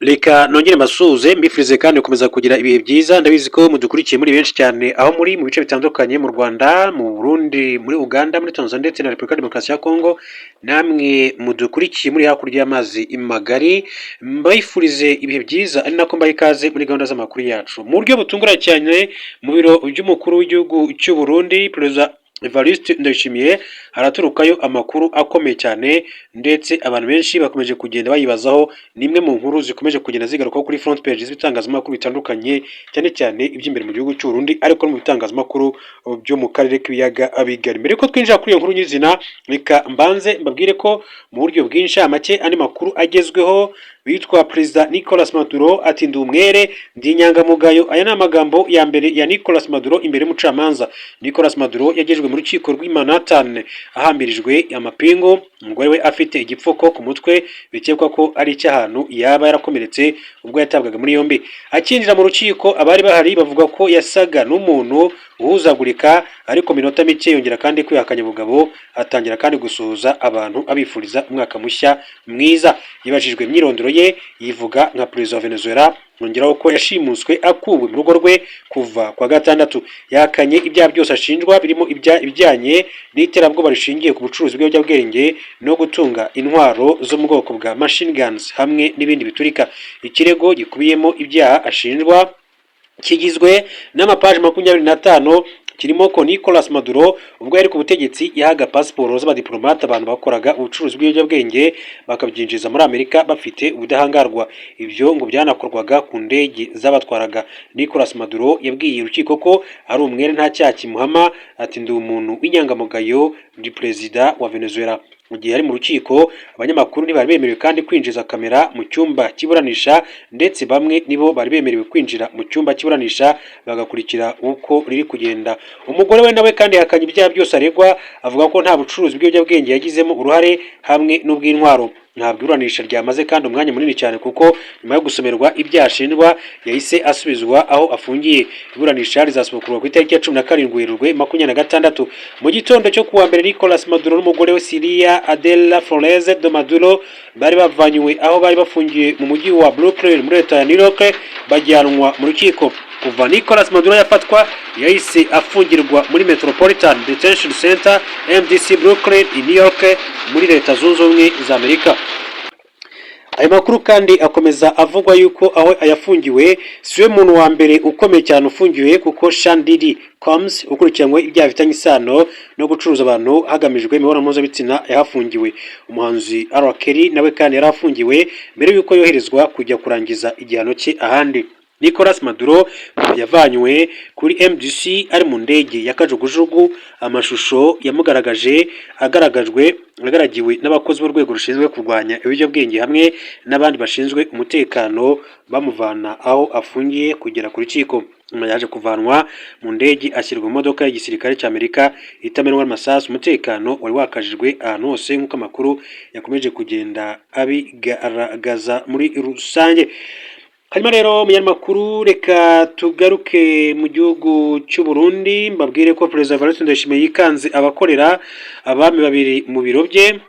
Reka nongere mbasuhuze mbifurize kandi gukomeza kugira ibihe byiza. Ndabizi ko mudukurikiye muri benshi cyane aho muri mu bice bitandukanye mu Rwanda, mu Burundi, muri Uganda, muri Tanzania ndetse na Repubulika Demokarasi ya Kongo, namwe mudukurikiye muri hakurya y'amazi magari, mbifurize ibihe byiza ari nako mbaye ikaze muri gahunda z'amakuru yacu. Mu buryo butunguranye cyane mu biro by'umukuru w'igihugu cy'u Burundi, Perezida Evariste Ndayishimiye, haraturukayo amakuru akomeye cyane ndetse abantu benshi bakomeje kugenda bayibazaho. Nimwe mu nkuru zikomeje kugenda zigarukaho kuri front page z'ibitangazamakuru bitandukanye, cyane cyane iby'imbere mu gihugu cy'u Burundi ariko no mu bitangazamakuru byo mu karere k'ibiyaga bigari. Mbere ko twinjira kuri iyo nkuru nyizina, reka mbanze mbabwire ko mu buryo bwinshi make andi makuru agezweho witwa Perezida Nicolas Maduro ati ndi umwere ndi inyangamugayo. Aya ni amagambo ya mbere ya Nicolas Maduro imbere y'umucamanza. Nicolas Maduro yagejejwe mu rukiko rw'i Manhattan ahambirijwe amapingu, umugore we afite igipfuko ku mutwe bikekwa ko ari icy'ahantu yaba yarakomeretse ubwo yatabwaga muri yombi. Akinjira mu rukiko abari bahari bavuga ko yasaga n'umuntu uhuzagurika, ariko minota mike yongera kandi kwihakanya ubugabo, atangira kandi gusuhuza abantu abifuriza umwaka mushya mwiza. Yibajijwe imyirondoro ye yivuga nka perezida wa Venezuela, yongeraho ko yashimuswe akuwe mu rugo rwe kuva kwa gatandatu. Yakanye ibyaha byose ashinjwa birimo ibijyanye n'iterabwoba rishingiye ku bucuruzi bw'ibiyobyabwenge no gutunga intwaro zo mu bwoko bwa machine guns hamwe n'ibindi biturika. Ikirego gikubiyemo ibyaha ashinjwa kigizwe n'amapaji 25, kirimo ko Nicolas Maduro ubwo yari ku butegetsi yahaga pasiporo z'abadiplomate abantu bakoraga ubucuruzi bw'ibiyobyabwenge bakabyinjiza muri Amerika bafite ubudahangarwa. Ibyo ngo byanakorwaga ku ndege z'abatwaraga. Nicolas Maduro yabwiye urukiko ko ari umwere nta cyaha kimuhama, ati ndi umuntu w'inyangamugayo, ndi perezida wa Venezuela. Mu gihe ari mu rukiko, abanyamakuru ntibari bemerewe kandi kwinjiza kamera mu cyumba cy'iburanisha, ndetse bamwe nibo bari bemerewe kwinjira mu cyumba cy'iburanisha bagakurikira uko riri kugenda. Umugore we nawe kandi yakanye ibyaha byose aregwa, avuga ko nta bucuruzi bw'ibiyobyabwenge yagizemo uruhare hamwe n'ubw'intwaro. Ntabwo iburanisha ryamaze kandi umwanya munini cyane kuko nyuma yo gusomerwa ibyaha ashinjwa yahise asubizwa aho afungiye. Iburanisha rizasubukurwa ku itariki ya 17 Werurwe 2026. Mu gitondo cyo kuwa mbere, Nicolas Maduro n'umugore we Siria Adela Flores de Maduro bari bavanywe aho bari bafungiye mu mujyi wa Brooklyn muri leta ya New York bajyanwa mu rukiko. Kuva Nicolas Maduro yafatwa, yahise afungirwa muri Metropolitan Detention Center MDC Brooklyn i New York muri leta zunze ubumwe za Amerika. Aya makuru kandi akomeza avugwa yuko aho ayafungiwe siwe muntu wa mbere ukomeye cyane ufungiwe, kuko Sean Diddy Combs ukurikiranywe ibyaha bifitanye isano no gucuruza abantu hagamijwe imibonano mpuzabitsina yahafungiwe. Umuhanzi R. Kelly nawe kandi yarafungiwe mbere yuko yoherezwa kujya kurangiza igihano cye ahandi. Nicolas Maduro yavanywe kuri MDC ari mu ndege ya kajugujugu. Amashusho yamugaragaje agaragiwe n'abakozi b'urwego rushinzwe kurwanya ibiyobyabwenge hamwe n'abandi bashinzwe umutekano bamuvana aho afungiye kugera ku rukiko. Yaje kuvanwa mu ndege ashyirwa mu modoka y'igisirikare cy'Amerika itamenwa amasasu. Umutekano wari wakajijwe ahantu hose nk'uko amakuru yakomeje kugenda abigaragaza muri rusange. Hanyuma rero munyamakuru, reka tugaruke mu gihugu cy'u Burundi mbabwire ko Perezida Evariste Ndayishimiye yikanze abakorera abami babiri mu biro bye.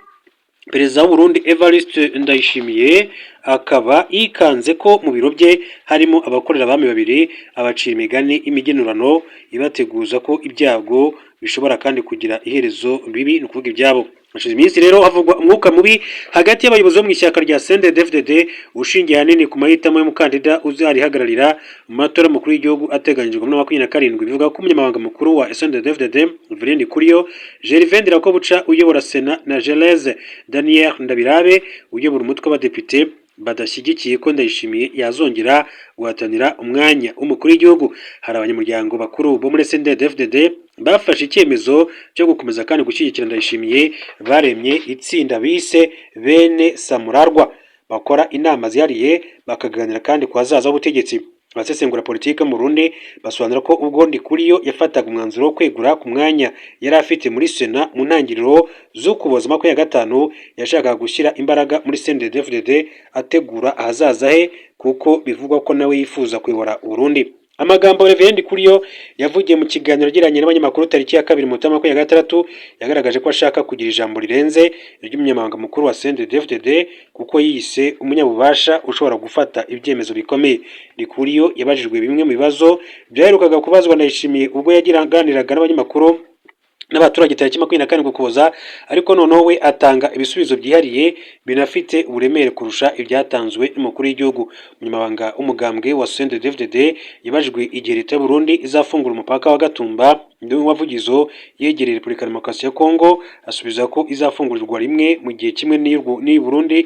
Perezida w'u Burundi Evariste Ndayishimiye akaba yikanze ko mu biro bye harimo abakorera abami babiri, abacira imigani imigenurano ibateguza ko ibyago bishobora kandi kugira iherezo bibi, ni ukuvuga ibyabo. Hashize iminsi rero havugwa umwuka mubi hagati y'abayobozi bo mu ishyaka rya CNDD-FDD ushingiye ahanini ku mahitamo y'umukandida uzarihagararira mu matora y'umukuru w'igihugu ateganyijwe muri 2027. Bivuga ko umunyamabanga mukuru wa CNDD-FDD Verendi Kuriyo, Gervais Ndirakobuca uyobora Sena na Gereze Daniel Ndabirabe uyobora umutwe w'abadepite badashyigikiye ko Ndayishimiye yazongera guhatanira umwanya w'umukuru w'igihugu. Hari abanyamuryango bakuru bo muri CNDD-FDD bafashe icyemezo cyo gukomeza kandi gushyigikira Ndayishimiye, baremye itsinda bise Bene Samurarwa, bakora inama zihariye bakaganira kandi ku hazaza h'ubutegetsi. Abasesengura politiki mu Burundi basobanura ko ubwo Ndikuriyo yafataga umwanzuro wo kwegura ku mwanya yari afite muri Sena mu ntangiriro z'Ukuboza 2025, yashakaga gushyira imbaraga muri CNDD-FDD ategura ahazaza he, kuko bivugwa ko nawe yifuza kuyobora Burundi. Amagambo Rev Ndikuriyo yavugiye mu kiganiro yagiranye n'abanyamakuru tariki ya 2 Mutarama 2023 yagaragaje ko ashaka kugira ijambo rirenze iry'umunyamabanga mukuru wa CNDD-FDD kuko yise umunyabubasha ushobora gufata ibyemezo bikomeye. Ndikuriyo yabajijwe bimwe mu bibazo byaherukaga kubazwa Ndayishimiye ubwo yagiraganiraga n'abanyamakuru n'abaturage tariki 27 Ukuboza, ariko noneho we atanga ibisubizo byihariye binafite uburemere kurusha ibyatanzwe n'umukuru w'igihugu. Umunyamabanga w'umugambwe wa CNDD-FDD yabajijwe igihe leta y'u Burundi izafungura umupaka wa Gatumba wavugizo yegereye Repubulika ya Demokarasi ya Kongo, asubiza ko izafungurirwa rimwe mu gihe kimwe n'u Burundi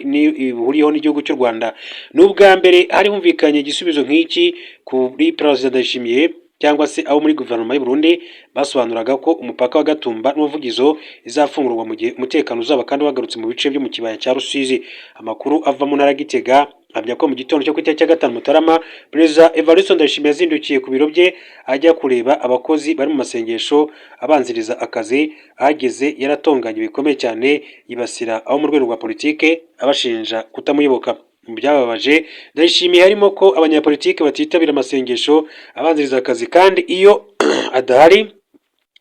ihuriyeho n'igihugu cy'u Rwanda. N'ubwa mbere hari humvikanye igisubizo nk'iki kuri Perezida Ndayishimiye cyangwa se abo muri guverinoma y'u Burundi basobanuraga ko umupaka wa Gatumba n'umuvugizo izafungurwa mu gihe umutekano uzaba kandi wagarutse mu bice byo mu kibaya cya Rusizi. Amakuru ava mu ntara ya Gitega ahamya ko mu gitondo cyo ku itariki ya 5 Mutarama Perezida Evariste Ndayishimiye yazindukiye ku biro bye ajya kureba abakozi bari mu masengesho abanziriza akazi. Ahageze yaratonganye bikomeye cyane, yibasira abo mu rwego rwa politike abashinja kutamuyoboka. Mu byababaje Ndayishimiye harimo ko abanyapolitike batitabira amasengesho abanziriza akazi kandi iyo adahari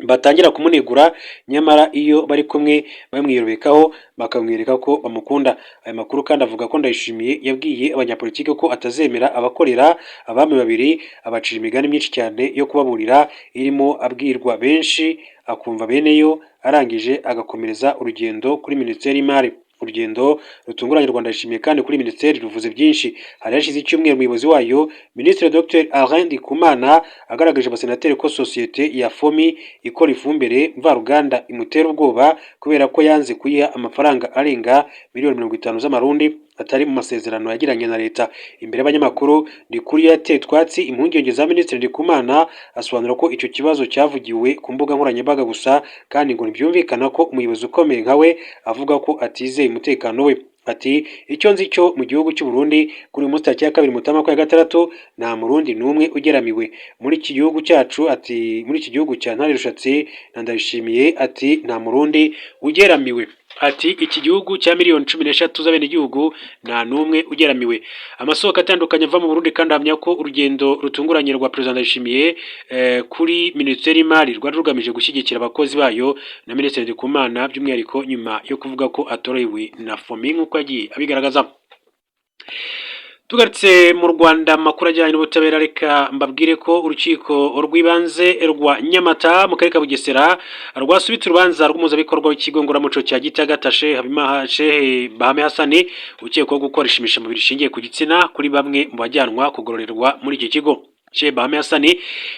batangira kumunegura, nyamara iyo bari kumwe bamwiyobekaho bakamwereka ko bamukunda. Aya makuru kandi avuga ko Ndayishimiye yabwiye abanyapolitike ko atazemera abakorera abami babiri, abacira imigani myinshi cyane yo kubaburira irimo abwirwa benshi akumva beneyo, arangije agakomereza urugendo kuri Minisiteri y'Imari. Urugendo rutunguranye Rwanda Ndayishimiye kandi kuri Minisiteri ruvuze byinshi. Hari hashize icyumweru umuyobozi wayo Minisitiri Dr Alain Ndikumana agaragaje abasenateri ko sosiyete ya Fomi ikora ifumbire mvaruganda imutera ubwoba kubera ko yanze kuyiha amafaranga arenga miliyoni 50 z'amarundi atari mu masezerano yagiranye na leta. Imbere y'abanyamakuru Ndikuriyo yateye twatsi impungenge za Minisitiri Ndikumana, asobanura ko icyo kibazo cyavugiwe ku mbuga nkoranyambaga gusa kandi ngo ntibyumvikana ko umuyobozi ukomeye nkawe avuga ko atizeye umutekano we. Ati icyo nzi cyo mu gihugu cy'u Burundi kuri munsi tariki ya 2 Mutarama 2023 nta murundi numwe ugeramiwe muri iki gihugu cyacu. Ati muri iki gihugu cya Ntare Rushatsi na Ndayishimiye ati nta murundi ugeramiwe. Ati iki gihugu cya miliyoni 13 z'abene gihugu nta numwe ugeramiwe. Amasoko atandukanye ava mu Burundi kandi ahamya ko urugendo rutunguranye rwa Perezida Ndayishimiye kuri Minisiteri y'Imari rwari rugamije gushyigikira abakozi bayo na Minisitiri Ndikumana, by'umwihariko nyuma yo kuvuga ko atorohewe na Fomi nk'uko yagiye abigaragaza. Tugarutse mu Rwanda makuru ajyanye n'ubutabera, reka mbabwire ko urukiko rw'ibanze rwa Nyamata mu karere ka Bugesera rwasubitse urubanza rw'umuzabikorwa w'ikigo ngororamuco cya Gitagata Shehe Bahame Hassan ukekwaho gukoresha imishamubiri ishingiye ku gitsina kuri bamwe mu bajyanwa kugororerwa muri iki kigo. Shehe Bahame Hassan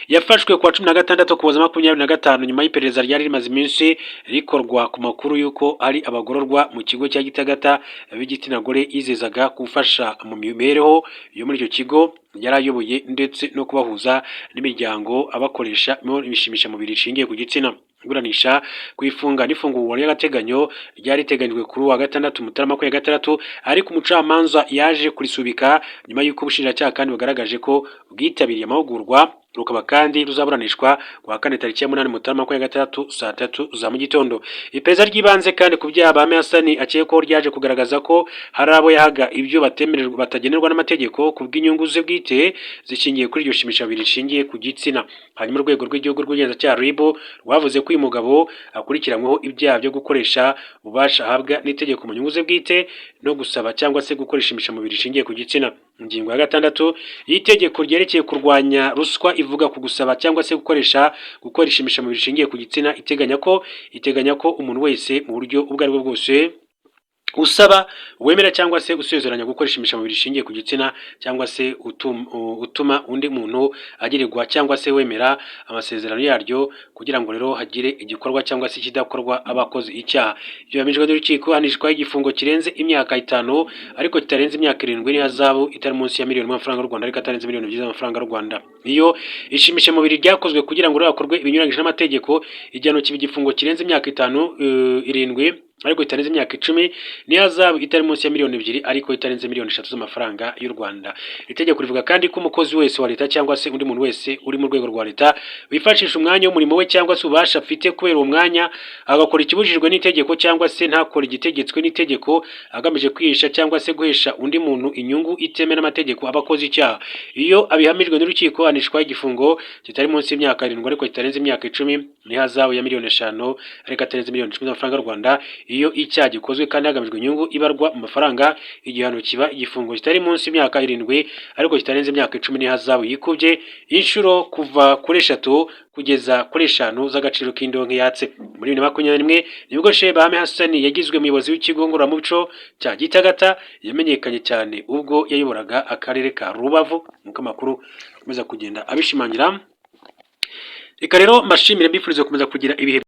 yafashwe kuwa 16 Ukuboza 2025 nyuma y'iperereza ryari rimaze iminsi rikorwa ku makuru y'uko ari abagororwa mu kigo cya Gitagata b'igitsina gore yizezaga gufasha mu mibereho yo muri icyo kigo yarayoboye ndetse no kubahuza n'imiryango abakoresha ibishimisha mubiri ishingiye ku gitsina. Iburanisha kwifunga n'ifungurwa ry'agateganyo ryari riteganyijwe kuri wa 6 Mutarama 2023, ariko umucamanza yaje kurisubika nyuma y'uko ubushinjacyaha kandi bugaragaje ko bwitabiriye amahugurwa, rukaba kandi ruzaburanishwa ku wa 4 tariki ya 8 Mutarama 2023 saa 3 za mu gitondo. Iperereza ry'ibanze kandi ku byaha Bahame Hassan akekwaho ryaje kugaragaza ko hari abo yahaga ibyo batemererwa batagenerwa n'amategeko ku bw'inyungu ze bwite zishingiye kuri iryo shimishabiri rishingiye ku gitsina. Hanyuma urwego rw'igihugu rw'ubugenzacyaha RIB rwavuze ko uyu mugabo akurikiranyweho ibyaha byo gukoresha ububasha ahabwa n'itegeko mu nyungu ze bwite no gusaba cyangwa se gukoresha imishamubiri ishingiye ku gitsina. Ingingo ya 6 y'itegeko ryerekeye kurwanya ruswa ivuga ku gusaba cyangwa se gukoresha imishamubiri ishingiye ku gitsina iteganya ko umuntu wese mu buryo ubwo ari bwo bwose usaba, wemera cyangwa se usezeranya gukoresha imishamubiri ishingiye ku gitsina cyangwa se utuma undi muntu agirirwa cyangwa se wemera amasezerano yaryo kugira ngo rero hagire igikorwa cyangwa se kidakorwa abakoze icyaha. Ibyo bamijwe n'urukiko hanishwa igifungo kirenze imyaka 5 ariko kitarenze imyaka 7 n'ihazabu itari munsi ya miliyoni y'amafaranga y'u Rwanda ariko atarenze miliyoni 2 z'amafaranga y'u Rwanda. Iyo ishimisha mubiri ryakozwe kugira ngo hakorwe ibinyuranyije n'amategeko, igihano kiba igifungo kirenze imyaka 7 ariko itarenze imyaka 10 n'ihazabu itari munsi ya miliyoni 2 ariko itarenze miliyoni 3 z'amafaranga y'u Rwanda. Itegeko rivuga kandi ko umukozi wese wa leta cyangwa se undi muntu wese uri mu rwego rwa leta wifashisha umwanya w'umurimo we cyangwa se ubasha afite kubera uwo mwanya agakora ikibujijwe n'itegeko cyangwa se ntakora igitegetswe n'itegeko agamije kwihisha cyangwa se guhesha undi muntu inyungu itemewe n'amategeko abakoze icyaha. Iyo abihamijwe n'urukiko anishwa igifungo kitari munsi y'imyaka 7 ariko kitarenze imyaka 10 n'ihazabu ya miliyoni 5 ariko atarenze miliyoni 10 z'amafaranga y'u Rwanda. Iyo icyaha gikozwe kandi hagamijwe inyungu ibarwa mu mafaranga, igihano kiba igifungo kitari munsi y'imyaka 7 ariko kitarenze imyaka 10 n'ihazabu yikubye inshuro kuva kuri 3 kugeza kuri 5 z'agaciro k'indonke yatse. Muri 2021 nibwo Sheikh Bahame Hassan yagizwe umuyobozi w'ikigo ngororamuco cya Gitagata yamenyekanye cyane ubwo yayoboraga akarere ka Rubavu, nk'uko amakuru akomeza kugenda abishimangira. Reka rero mbashimire mbifurize gukomeza kugira ibihe